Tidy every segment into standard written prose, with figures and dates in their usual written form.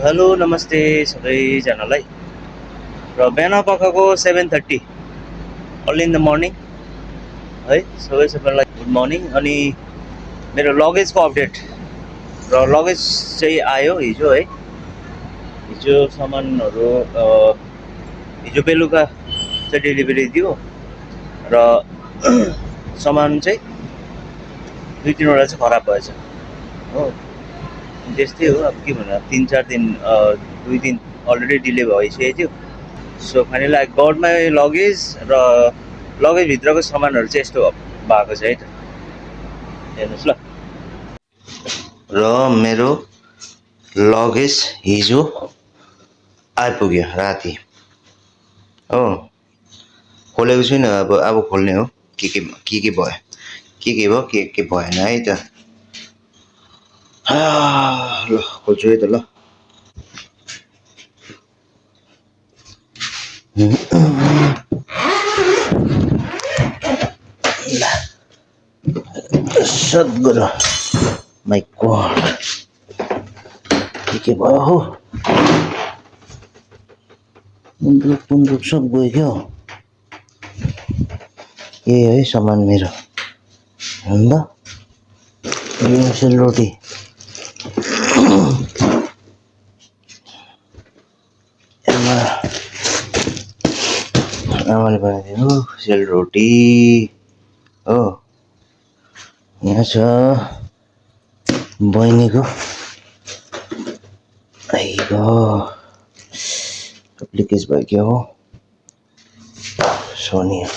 Hello नमस्ते सबैजनालाई र बिहान पखको 7:30 अर्ली इन द मर्निङ है सबैलाई गुड मर्निङ। अनि मेरो लगेजको अपडेट र लगेज चाहिँ आयो हिजो है। हिजो सामानहरू हिजो बेलुका चाहिँ डेलिभरी दियो र सामान चाहिँ 2-3वटा चाहिँ खराब भएछ हो। त्यस्तै हो, अब के भन्नु, 3-4 दिन 2 दिन अलरेडी डिले भइसकेको थियो। So finally I got my luggage र लगेजभित्रको सामानहरू चाहिँ यस्तो भएको छ है त, हेर्नुहोस् ल। र मेरो लगेज हिजो आइपुग्यो राति हो। खोलेको छुइनँ, अब खोल्ने हो। के भयो के भएन है त। ल खोल्छु है त ल। सद्गुरु माई गॉड, के भयो हो। बन्दुक सब गयो क्या हो। ये है सामान मेरो भन्दा यो सेलरोटी आमाले बनाइदिनु सेलरोटी हो। यहाँ छ बहिनीको लिकेज भयो क्या हो सोनिया।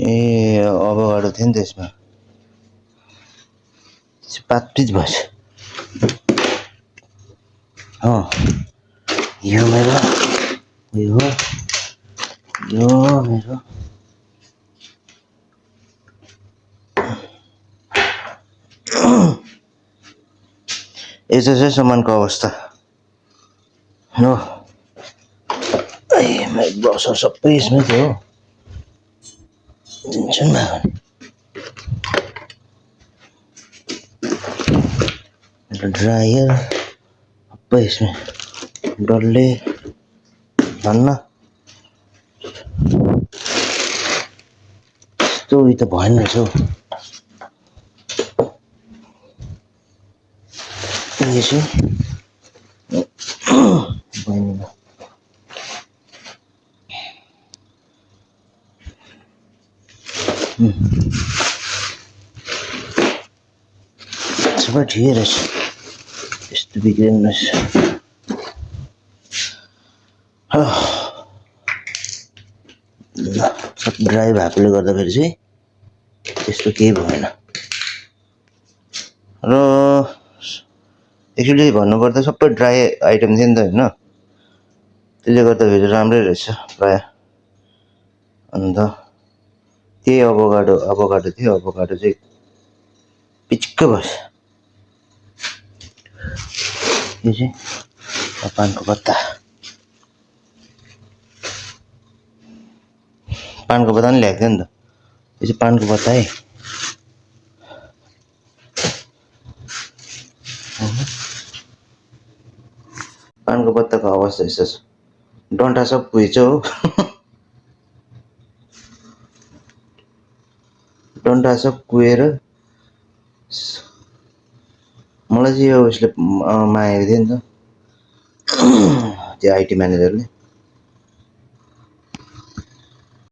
ए अभोकाडो थियो नि त्यसमा, पातपिच भएछ। यो मेरो यस्तो चाहिँ सामानको अवस्था हो। ब्रसर सबै यसमै थियो हो, टेन्सन भयो मेरो ड्रायर सबै यसमै। डल्ले भन्न यस्तो उयो त भएन रहेछ हौ। यो चाहिँ बहिनीमा सबै ठिकै रहेछ, यस्तो बिग्रिनु रहेछ। सब ड्राई भएकोले गर्दाखेरि चाहिँ त्यस्तो केही भएन। र एक्चुअली भन्नुपर्दा सबै ड्राई आइटम थियो नि त होइन, त्यसले गर्दाखेरि राम्रै रहेछ प्राय। अन्त त्यही अभोकाडो थियो, अभोकाडो चाहिँ पिच्क भएछ। यो चाहिँ पानको पत्ता पनि ल्याएको थियो नि त। यो चाहिँ पानको पत्ता है। पानको पत्ताको अवस्था यस्तो छ, डन्ठा सब कुहिन्छ हो। डन्ठा सब कुहेर मलाई चाहिँ यो उसले मागेको थियो नि त, त्यो आइटी म्यानेजरले।